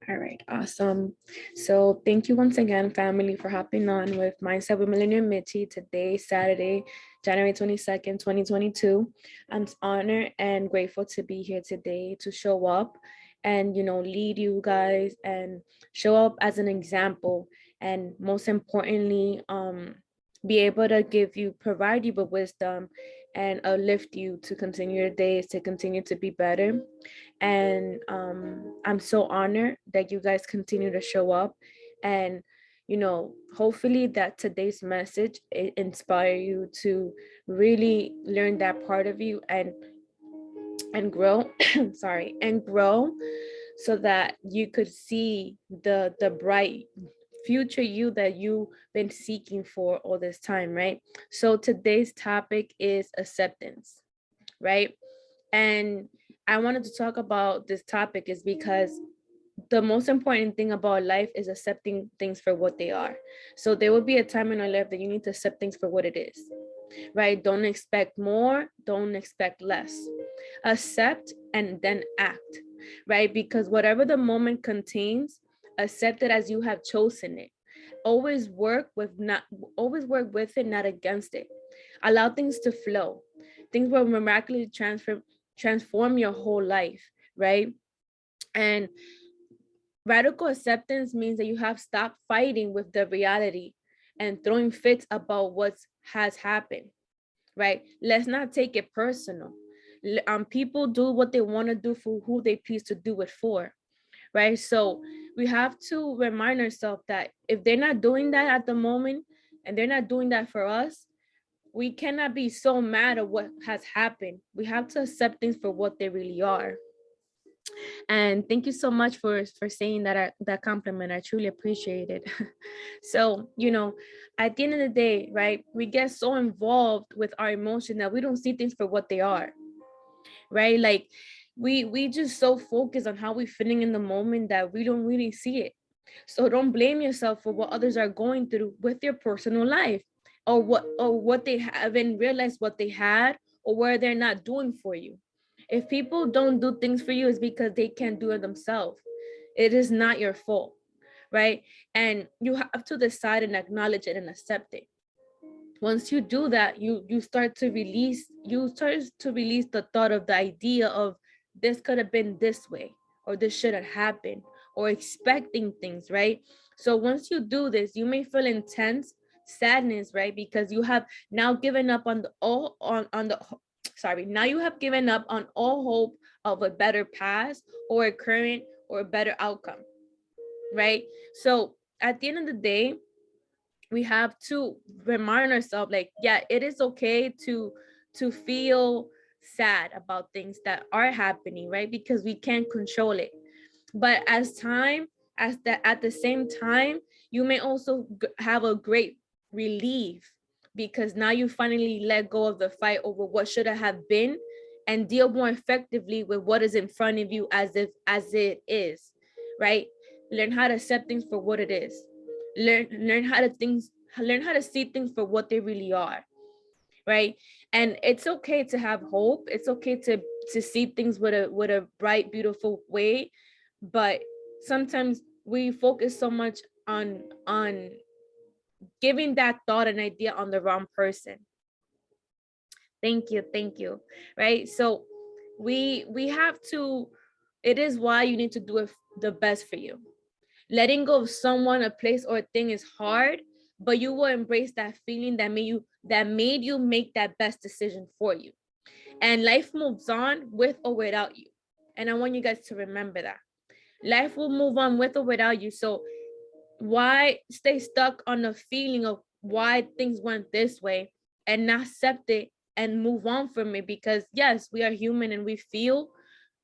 All right, awesome. So thank you once again, family, for hopping on with Mindset with Millennium Mitchie today, Saturday, January 22nd, 2022. I'm honored and grateful to be here today to show up and, lead you guys and show up as an example. And most importantly, be able to provide you with wisdom and uplift you to continue your days, to continue to be better. And I'm so honored that you guys continue to show up. And hopefully that today's message inspire you to really learn that part of you and grow. Sorry, and grow, so that you could see the bright future you that you've been seeking for all this time, right? So today's topic is acceptance, right? And I wanted to talk about this topic is because the most important thing about life is accepting things for what they are. So there will be a time in our life that you need to accept things for what it is, right? Don't expect more, don't expect less. Accept and then act, right? Because whatever the moment contains, accept it as you have chosen it. Always work with it, not against it. Allow things to flow. Things will miraculously transform your whole life, right? And radical acceptance means that you have stopped fighting with the reality and throwing fits about what has happened, right? Let's not take it personal. People do what they want to do for who they please to do it for, right? So we have to remind ourselves that if they're not doing that at the moment and they're not doing that for us, we cannot be so mad at what has happened. We have to accept things for what they really are. And thank you so much for saying that compliment. I truly appreciate it. So, at the end of the day, right, we get so involved with our emotion that we don't see things for what they are, right? Like we just so focused on how we're feeling in the moment that we don't really see it. So don't blame yourself for what others are going through with your personal life, or what they haven't realized what they had, or where they're not doing for you. If people don't do things for you, it's because they can't do it themselves. It is not your fault, right? And you have to decide and acknowledge it and accept it. Once you do that, you start to release the thought of the idea of this could have been this way, or this should have happened, or expecting things, right? So once you do this, you may feel intense sadness, right? Because you have now given up on the all on the sorry, now you have given up on all hope of a better past, or a current, or a better outcome, right? So at the end of the day, we have to remind ourselves, like, yeah, it is okay to feel sad about things that are happening, right? Because we can't control it. But at the same time, you may also have a great relief, because now you finally let go of the fight over what should have been, and deal more effectively with what is in front of you as it is, right? Learn how to accept things for what it is. Learn how to see things for what they really are, right? And it's okay to have hope. It's okay to see things with a bright, beautiful way. But sometimes we focus so much on giving that thought and idea on the wrong person. Thank you, right? So we have to, it is why you need to do it the best for you. Letting go of someone, a place, or a thing is hard, but you will embrace that feeling that made you make that best decision for you. And life moves on with or without you. And I want you guys to remember that. Life will move on with or without you. So why stay stuck on the feeling of why things went this way, and not accept it and move on from it? Because yes, we are human and we feel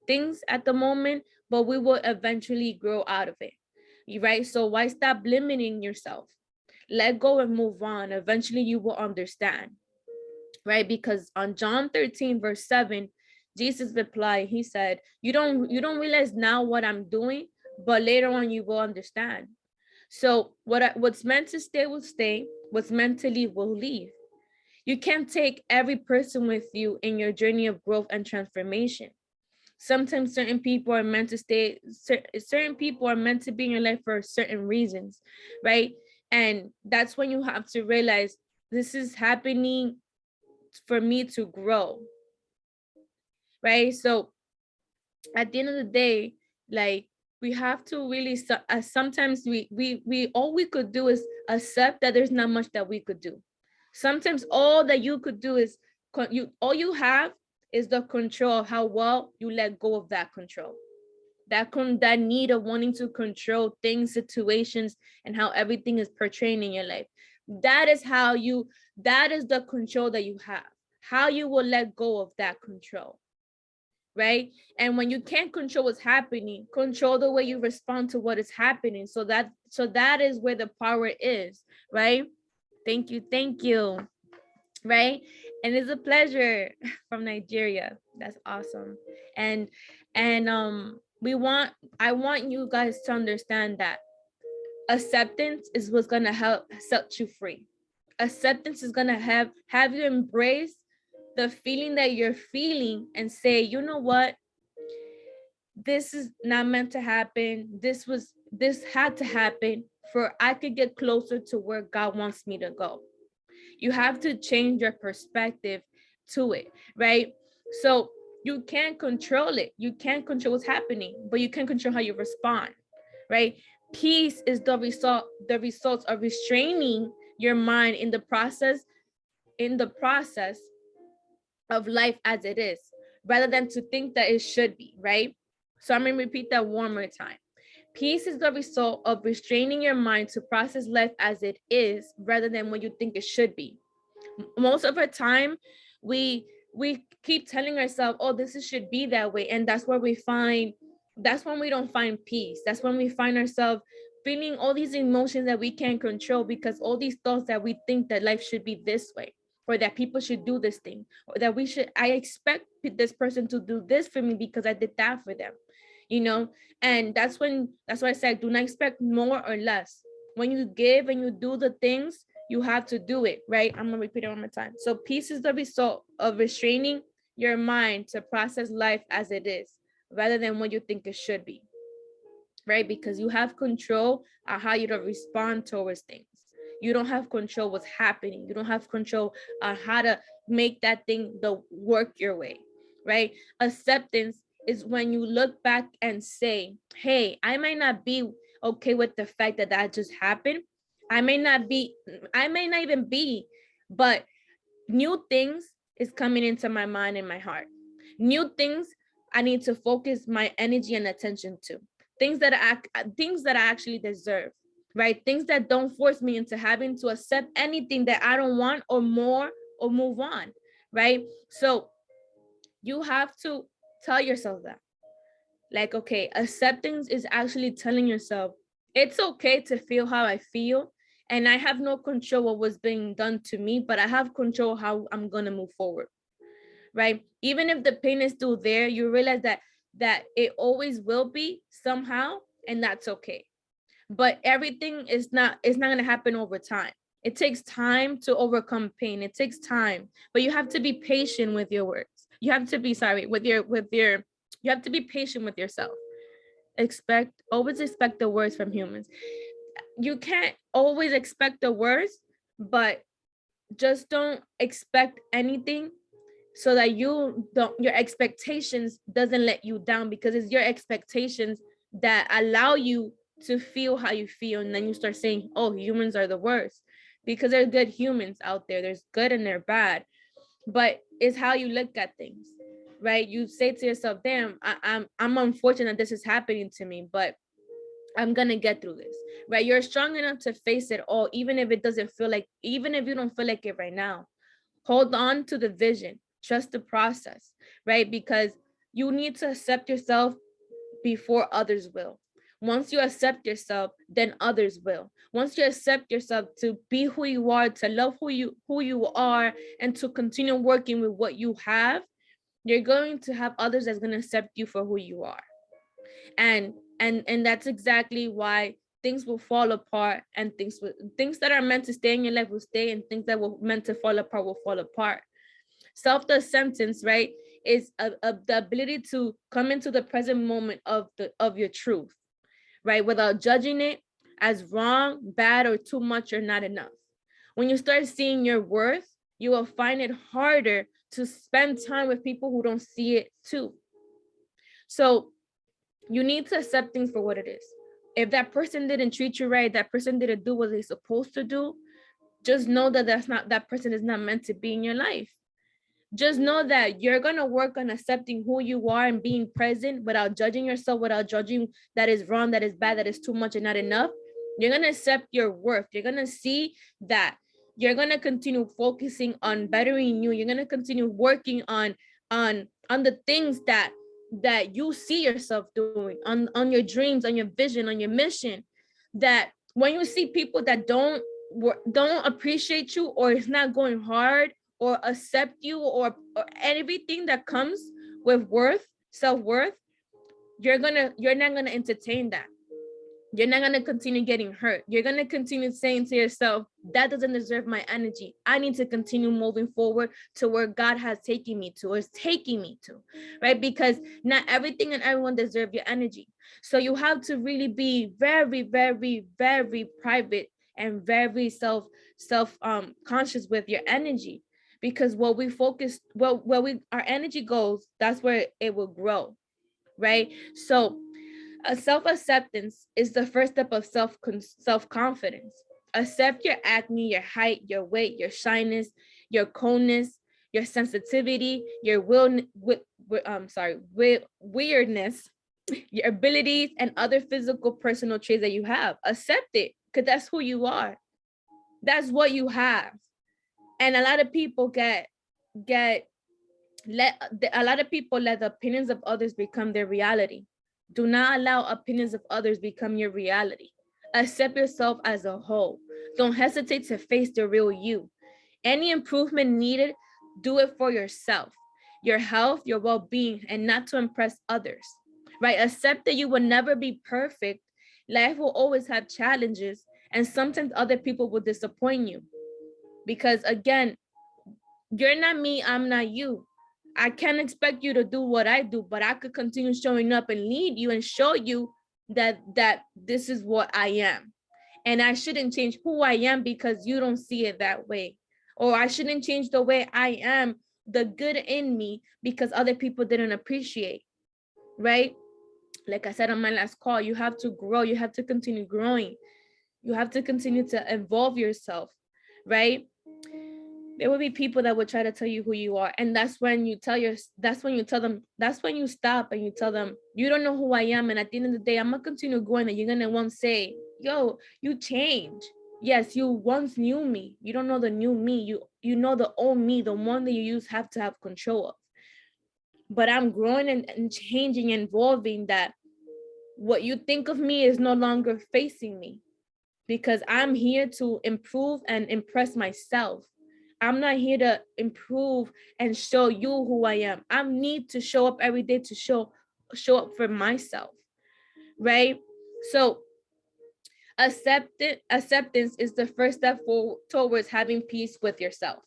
things at the moment, but we will eventually grow out of it. Right? So why stop limiting yourself? Let go and move on. Eventually you will understand, right? Because on John 13 verse 7, Jesus replied, he said, you don't realize now what I'm doing, but later on you will understand. So what's meant to stay will stay, what's meant to leave will leave. You can't take every person with you in your journey of growth and transformation. Sometimes certain people are meant to stay, certain people are meant to be in your life for certain reasons, right? And that's when you have to realize this is happening for me to grow, right? So at the end of the day, like, we have to really, sometimes we all we could do is accept that there's not much that we could do. Sometimes all that you could do is all you have is the control of how well you let go of that control, that need of wanting to control things, situations, and how everything is portraying in your life. That is that is the control that you have, how you will let go of that control, right? And when you can't control what's happening, control the way you respond to what is happening. So that is where the power is, right? Thank you, right? And it's a pleasure. From Nigeria. That's awesome. And I want you guys to understand that acceptance is what's gonna help set you free. Acceptance is gonna have you embrace the feeling that you're feeling and say, you know what, this is not meant to happen. This had to happen for I could get closer to where God wants me to go. You have to change your perspective to it, right? So you can't control it. You can't control what's happening, but you can control how you respond, right? Peace is the result of restraining your mind in the process of life as it is, rather than to think that it should be, right? So I'm going to repeat that one more time. Peace is the result of restraining your mind to process life as it is, rather than what you think it should be. Most of our time, we keep telling ourselves, oh, should be that way. And that's when we don't find peace. That's when we find ourselves feeling all these emotions that we can't control, because all these thoughts that we think that life should be this way, or that people should do this thing, or that I expect this person to do this for me because I did that for them, you know. And that's why I said, do not expect more or less. When you give and you do the things, you have to do it, right? I'm gonna repeat it one more time. So peace is the result of restraining your mind to process life as it is, rather than what you think it should be, right? Because you have control on how you respond towards things. You don't have control what's happening. You don't have control on how to make that thing work your way, right? Acceptance is when you look back and say, hey, I might not be okay with the fact that just happened. I may not even be, but new things is coming into my mind and my heart. New things I need to focus my energy and attention to. Things that I actually deserve, right? Things that don't force me into having to accept anything that I don't want or more, or move on, right? So you have to tell yourself that. Like, okay, acceptance is actually telling yourself, it's okay to feel how I feel, and I have no control what was being done to me, but I have control how I'm gonna move forward, right? Even if the pain is still there, you realize that it always will be somehow, and that's okay. But everything is not gonna happen over time. It takes time to overcome pain. It takes time, but you have to be patient with your words. You have to be you have to be patient with yourself. Always expect the worst from humans. You can't always expect the worst, but just don't expect anything, so that your expectations doesn't let you down, because it's your expectations that allow you to feel how you feel. And then you start saying, oh, humans are the worst, because there's good humans out there. There's good and they're bad, but it's how you look at things, right? You say to yourself, damn, I'm unfortunate this is happening to me, but I'm gonna get through this, right? You're strong enough to face it all, even if even if you don't feel like it right now. Hold on to the vision, trust the process, right? Because you need to accept yourself before others will. Once you accept yourself, then others will. Once you accept yourself to be who you are, to love who you are, and to continue working with what you have, you're going to have others that's going to accept you for who you are. And that's exactly why things will fall apart, and things that are meant to stay in your life will stay, and things that were meant to fall apart will fall apart. Self-acceptance, right, is the ability to come into the present moment of your truth, right? Without judging it as wrong, bad, or too much or not enough. When you start seeing your worth, you will find it harder to spend time with people who don't see it too. So you need to accept things for what it is. If that person didn't treat you right, that person didn't do what they're supposed to do, just know that that person is not meant to be in your life. Just know that you're going to work on accepting who you are and being present without judging yourself, without judging that is wrong, that is bad, that is too much and not enough. You're going to accept your worth. You're going to see that you're going to continue focusing on bettering you. You're going to continue working on the things that you see yourself doing, on your dreams, on your vision, on your mission. That when you see people that don't appreciate you, or it's not going hard, or accept you, or everything that comes with self-worth, you're not gonna entertain that. You're not gonna continue getting hurt. You're gonna continue saying to yourself, that doesn't deserve my energy. I need to continue moving forward to where God has taken me to, or is taking me to, right? Because not everything and everyone deserves your energy. So you have to really be very, very, very private and very conscious with your energy. Because what we focus, our energy goes, that's where it will grow, right? So self-acceptance is the first step of self-confidence. Accept your acne, your height, your weight, your shyness, your coldness, your sensitivity, your weirdness, your abilities, and other physical personal traits that you have. Accept it, because that's who you are. That's what you have. And a lot of people let the opinions of others become their reality. Do not allow opinions of others become your reality. Accept yourself as a whole. Don't hesitate to face the real you. Any improvement needed, do it for yourself, your health, your well-being, and not to impress others, right? Accept that you will never be perfect. Life will always have challenges, and sometimes other people will disappoint you. Because again, you're not me, I'm not you. I can't expect you to do what I do, but I could continue showing up and lead you and show you that this is what I am. And I shouldn't change who I am because you don't see it that way. Or I shouldn't change the way I am, the good in me, because other people didn't appreciate, right? Like I said on my last call, you have to grow. You have to continue growing. You have to continue to evolve yourself, right? There will be people that will try to tell you who you are. And that's when you stop and you tell them, you don't know who I am. And at the end of the day, I'm going to continue growing. And you're going to once say, yo, you change. Yes, you once knew me. You don't know the new me. You know the old me, the one that you have to have control of. But I'm growing and changing and evolving, that what you think of me is no longer facing me, because I'm here to improve and impress myself. I'm not here to improve and show you who I am. I need to show up every day to show up for myself, right? So acceptance is the first step towards having peace with yourself.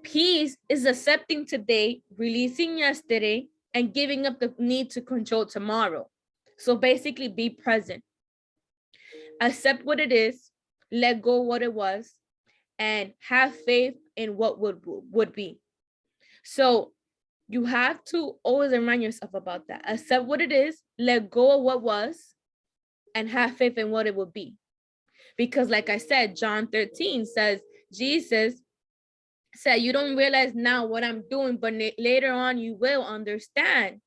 Peace is accepting today, releasing yesterday, and giving up the need to control tomorrow. So basically, be present. Accept what it is, let go what it was, and have faith in what would be. So you have to always remind yourself about that. Accept what it is, let go of what was, and have faith in what it will be. Because like I said, John 13 says, Jesus said, you don't realize now what I'm doing, but later on you will understand.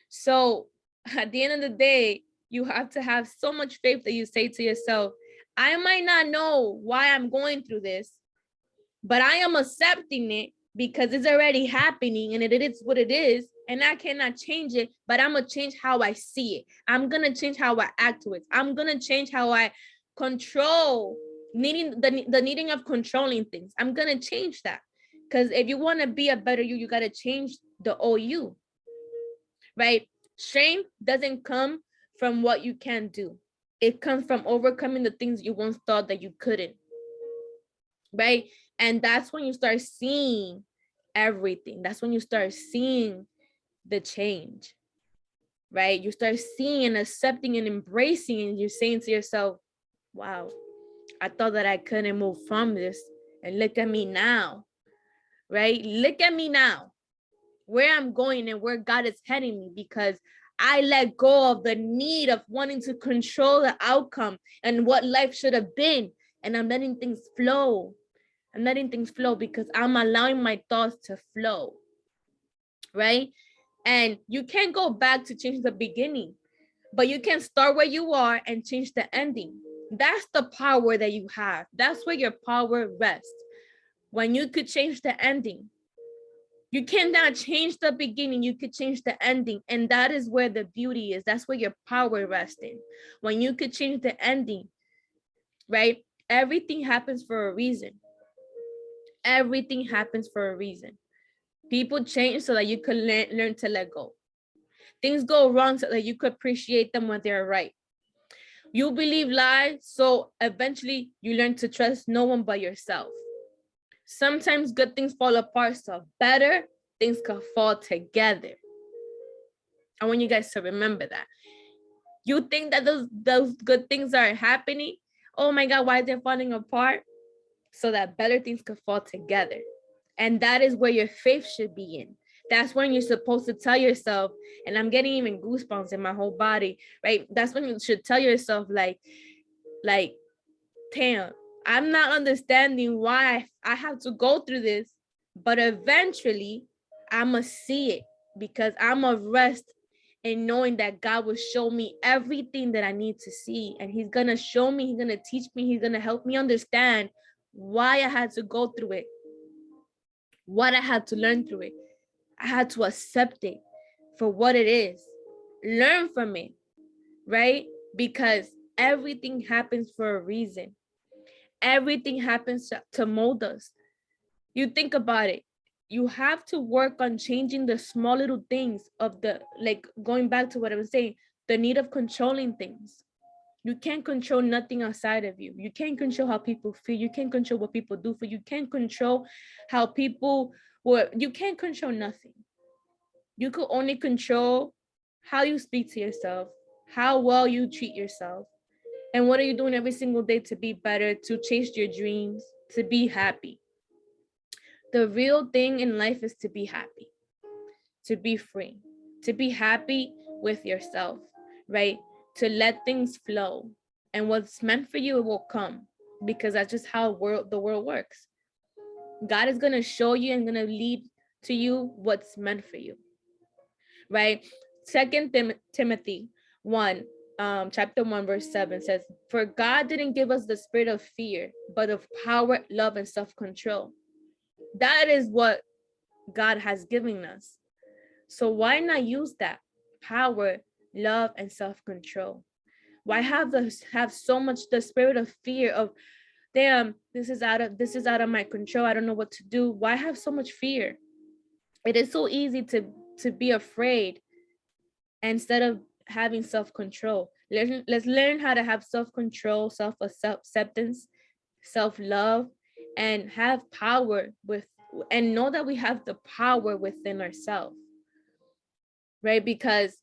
So at the end of the day, you have to have so much faith that you say to yourself, I might not know why I'm going through this, but I am accepting it because it's already happening and it is what it is. And I cannot change it, but I'm going to change how I see it. I'm going to change how I act to it. I'm going to change how I control, the needing of controlling things. I'm going to change that. Because if you want to be a better you got to change the old you, right? Strength doesn't come from what you can do. It comes from overcoming the things you once thought that you couldn't, right? And that's when you start seeing everything. That's when you start seeing the change, right? You start seeing and accepting and embracing, and you're saying to yourself, wow, I thought that I couldn't move from this. And look at me now, right? Look at me now, where I'm going and where God is heading me, because I let go of the need of wanting to control the outcome and what life should have been. And I'm letting things flow. I'm letting things flow because I'm allowing my thoughts to flow, right? And you can't go back to change the beginning, but you can start where you are and change the ending. That's the power that you have. That's where your power rests. When you could change the ending, you cannot change the beginning, you could change the ending. And that is where the beauty is. That's where your power rests in. When you could change the ending, right? Everything happens for a reason. Everything happens for a reason. People change so that you could learn to let go. Things go wrong so that you could appreciate them when they're right. You believe lies, so eventually you learn to trust no one but yourself. Sometimes good things fall apart, so better things can fall together. I want you guys to remember that. You think that those good things are happening? Oh my God, why they're falling apart? So that better things could fall together. And that is where your faith should be in. That's when you're supposed to tell yourself, and I'm getting even goosebumps in my whole body, right? That's when you should tell yourself, like, damn, I'm not understanding why I have to go through this, but eventually I'm going to see it, because I'm going to rest in knowing that God will show me everything that I need to see. And he's going to show me, he's going to teach me, he's going to help me understand why I had to go through it, what I had to learn through it. I had to accept it for what it is, learn from it, right? Because everything happens for a reason. Everything happens to mold us. You think about it. You have to work on changing the small little things of the, like, going back to what I was saying, the need of controlling things. You can't control nothing outside of you. You can't control how people feel. You can't control what people do for you. You can't control how people, you can't control nothing. You could only control how you speak to yourself, how well you treat yourself, and what are you doing every single day to be better, to chase your dreams, to be happy. The real thing in life is to be happy, to be free, to be happy with yourself, right? To let things flow. And what's meant for you, it will come, because that's just how the world works. God is going to show you and going to lead to you what's meant for you, right? Second Timothy 1, chapter 1, verse 7 says, for God didn't give us the spirit of fear, but of power, love, and self-control. That is what God has given us. So why not use that power, love, and self-control? Why have so much the spirit of fear of, damn, this is out of my control, I don't know what to do? Why have so much fear? It is so easy to be afraid instead of having self-control. Let's learn how to have self-control, self-acceptance, self-love, and have power and know that we have the power within ourselves, right? Because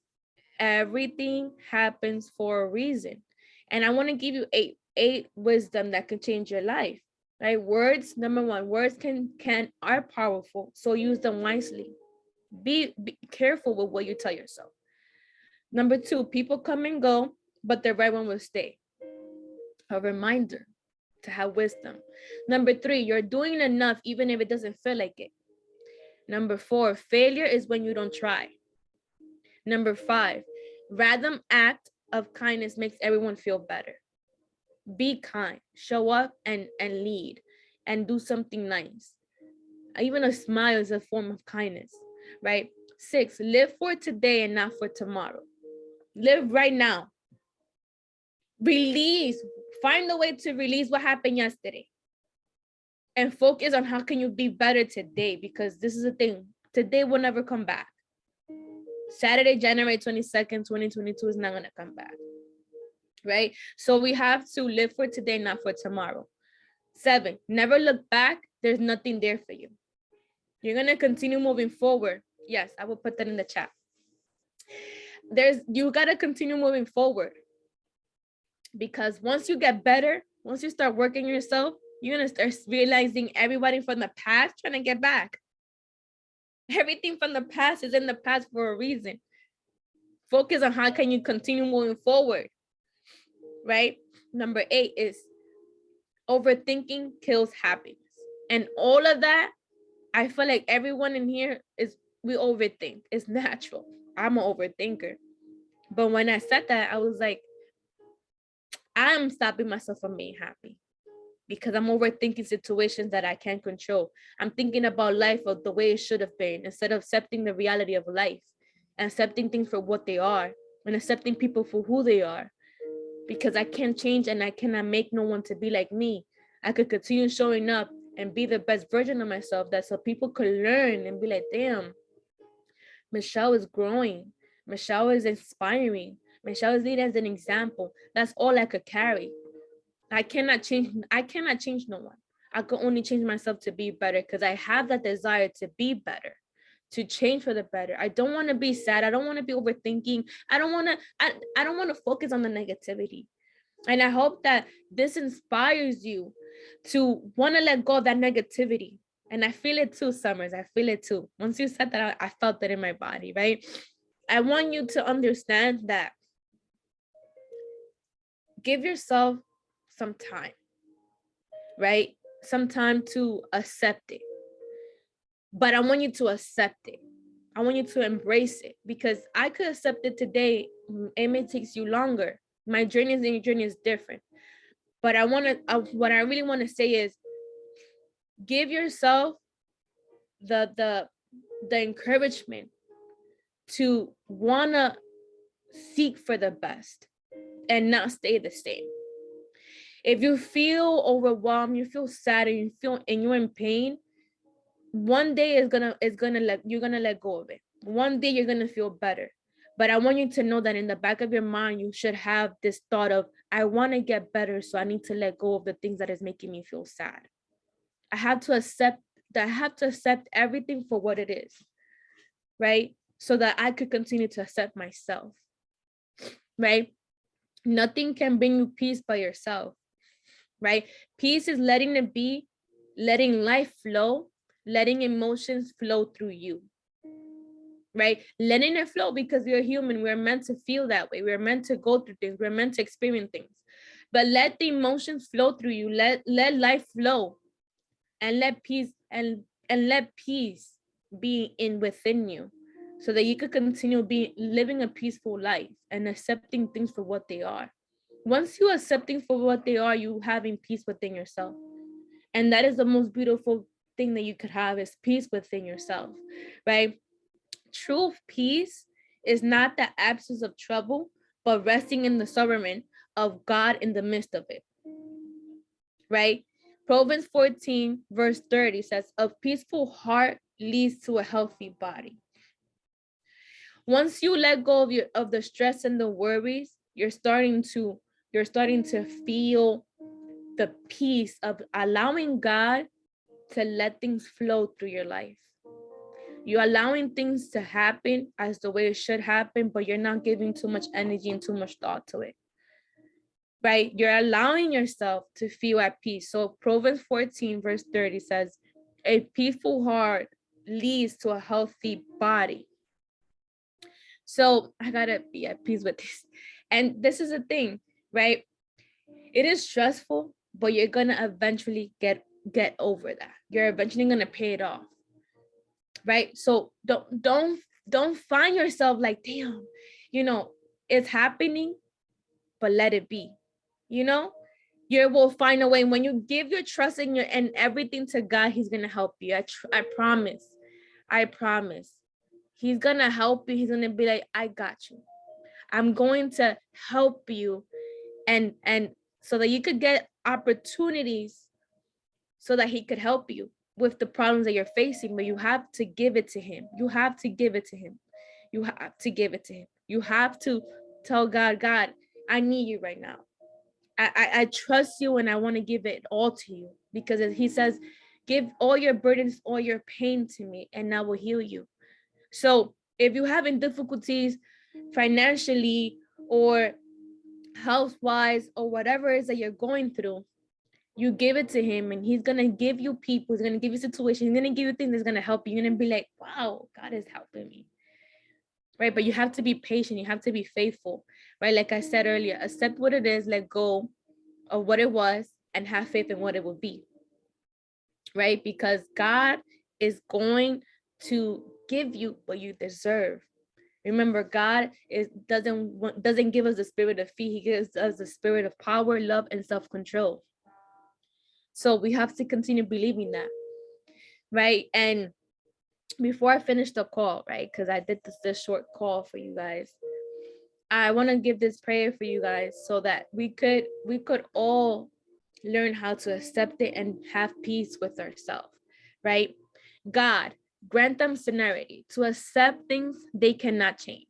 everything happens for a reason. And I want to give you eight wisdom that can change your life, right? Words, number one, words are powerful, so use them wisely. Be careful with what you tell yourself. Number two, people come and go, but the right one will stay. A reminder to have wisdom. Number three, you're doing enough even if it doesn't feel like it. Number four, failure is when you don't try. Number five, random act of kindness makes everyone feel better. Be kind, show up and lead, and do something nice. Even a smile is a form of kindness, right? 6, live for today and not for tomorrow. Live right now. Release, find a way to release what happened yesterday and focus on how can you be better today, because this is the thing, today will never come back. Saturday, January 22nd, 2022 is not going to come back, right? So we have to live for today, not for tomorrow. 7, never look back. There's nothing there for you. You're going to continue moving forward. Yes, I will put that in the chat. You got to continue moving forward, because once you get better, once you start working yourself, you're going to start realizing everybody from the past trying to get back. Everything from the past is in the past for a reason. Focus on how can you continue moving forward, right? Number 8 is overthinking kills happiness. And all of that, I feel like everyone in here we overthink. It's natural. I'm an overthinker. But when I said that, I was like, I'm stopping myself from being happy, because I'm overthinking situations that I can't control. I'm thinking about life of the way it should have been, instead of accepting the reality of life and accepting things for what they are and accepting people for who they are, because I can't change and I cannot make no one to be like me. I could continue showing up and be the best version of myself, that so people could learn and be like, damn, Michelle is growing. Michelle is inspiring. Michelle is leading as an example. That's all I could carry. I cannot change no one. I could only change myself to be better, because I have that desire to be better, to change for the better. I don't want to be sad. I don't want to be overthinking. I don't want to focus on the negativity. And I hope that this inspires you to want to let go of that negativity. And I feel it too, Summers. I feel it too. Once you said that, I felt it in my body, right? I want you to understand that give yourself some time, right? Some time to accept it. But I want you to accept it. I want you to embrace it, because I could accept it today. It may take you longer. My journey and your journey is different. But what I really want to say is, give yourself the encouragement to wanna seek for the best and not stay the same. If you feel overwhelmed, you feel sad, and you're in pain, one day you're gonna let go of it. One day you're gonna feel better. But I want you to know that in the back of your mind, you should have this thought of, I want to get better, so I need to let go of the things that is making me feel sad. I have to accept everything for what it is, right? So that I could continue to accept myself, right? Nothing can bring you peace by yourself, right? Peace is letting it be, letting life flow, letting emotions flow through you, right? Letting it flow, because we're human. We're meant to feel that way. We're meant to go through things. We're meant to experience things. But let the emotions flow through you. Let life flow, and let peace be within you, so that you could continue living a peaceful life and accepting things for what they are. Once you accept things for what they are, you having peace within yourself. And that is the most beautiful thing that you could have, is peace within yourself, right? True peace is not the absence of trouble, but resting in the sovereignty of God in the midst of it, right? Proverbs 14 verse 30 says, a peaceful heart leads to a healthy body. Once you let go of the stress and the worries, you're starting to feel the peace of allowing God to let things flow through your life. You're allowing things to happen as the way it should happen, but you're not giving too much energy and too much thought to it, right? You're allowing yourself to feel at peace. So Proverbs 14 verse 30 says, a peaceful heart leads to a healthy body. So I gotta be at peace with this. And this is the thing, right? It is stressful, but you're gonna eventually get over that. You're eventually gonna pay it off, right? So don't find yourself like, damn, it's happening, but let it be. You will find a way. When you give your trust and everything to God, He's gonna help you. I promise. He's gonna help you. He's gonna be like, I got you. I'm going to help you, and so that you could get opportunities, so that He could help you with the problems that you're facing. But you have to give it to Him. You have to give it to Him. You have to give it to Him. You have to tell God, I need you right now. I trust you, and I want to give it all to you, because He says, Give all your burdens, all your pain to me, and I will heal you. So if you're having difficulties financially or health-wise or whatever it is that you're going through, you give it to him, and he's going to give you people, he's going to give you situations, he's going to give you things that's going to help you. You're going to be like, wow, God is helping me. Right? But you have to be patient. You have to be faithful. Right? Like I said earlier, accept what it is, let go of what it was, and have faith in what it will be. Right? Because God is going to give you what you deserve. Remember, God doesn't give us the spirit of fear. He gives us the spirit of power, love, and self-control. So we have to continue believing that. Right? And before I finish the call, right, because I did this short call for you guys, I want to give this prayer for you guys so that we could all learn how to accept it and have peace with ourselves, right? God, grant them serenity to accept things they cannot change,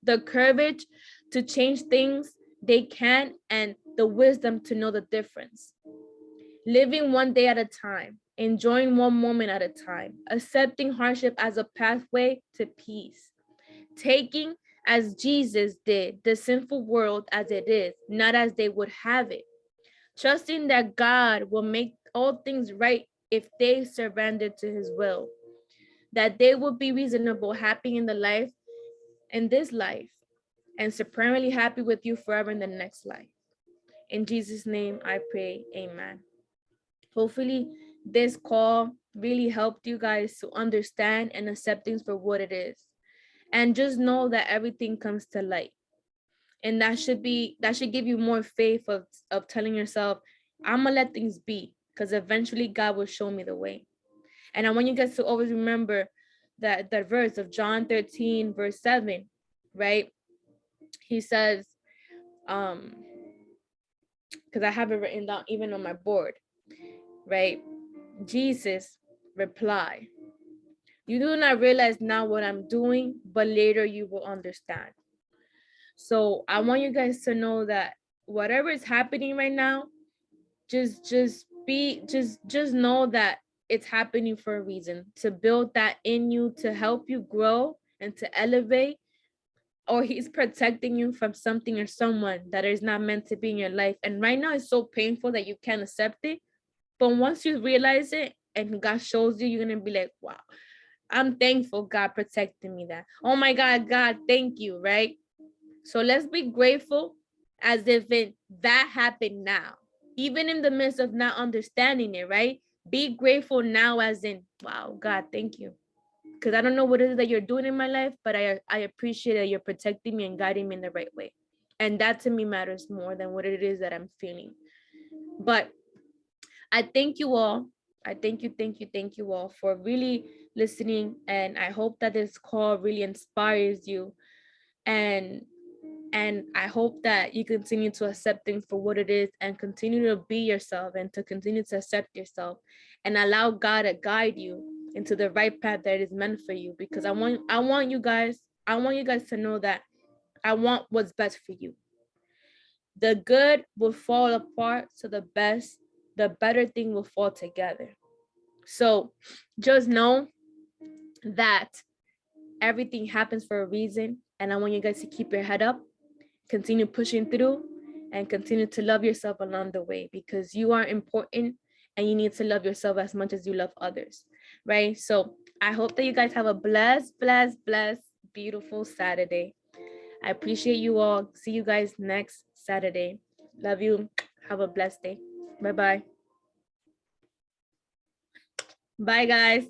the courage to change things they can, and the wisdom to know the difference. Living one day at a time, enjoying one moment at a time, accepting hardship as a pathway to peace, taking, as Jesus did, the sinful world as it is, not as they would have it, trusting that God will make all things right if they surrender to his will, that they will be reasonable, happy in this life, and supremely happy with you forever in the next life. In Jesus' name I pray, amen. Hopefully this call really helped you guys to understand and accept things for what it is. And just know that everything comes to light. And that should give you more faith of telling yourself, I'm gonna let things be, because eventually God will show me the way. And I want you guys to always remember that verse of John 13, verse 7, right? He says, because I have it written down even on my board, right? Jesus replied, you do not realize now what I'm doing, but later you will understand. So I want you guys to know that whatever is happening right now, just know that it's happening for a reason, to build that in you, to help you grow and to elevate, or he's protecting you from something or someone that is not meant to be in your life. And right now it's so painful that you can't accept it. But once you realize it and God shows you, you're going to be like, wow, I'm thankful God protected me that. Oh my God, God, thank you, right? So let's be grateful as if that happened now, even in the midst of not understanding it, right? Be grateful now as in, wow, God, thank you. Because I don't know what it is that you're doing in my life, but I appreciate that you're protecting me and guiding me in the right way. And that to me matters more than what it is that I'm feeling. But I thank you all. I thank you all for really listening. And I hope that this call really inspires you. And I hope that you continue to accept things for what it is and continue to be yourself and to continue to accept yourself and allow God to guide you into the right path that is meant for you. Because I want you guys to know that I want what's best for you. The good will fall apart, so the better thing will fall together. So just know that everything happens for a reason. And I want you guys to keep your head up, continue pushing through, and continue to love yourself along the way, because you are important and you need to love yourself as much as you love others, right? So I hope that you guys have a blessed, beautiful Saturday. I appreciate you all. See you guys next Saturday. Love you. Have a blessed day. Bye-bye. Bye, guys.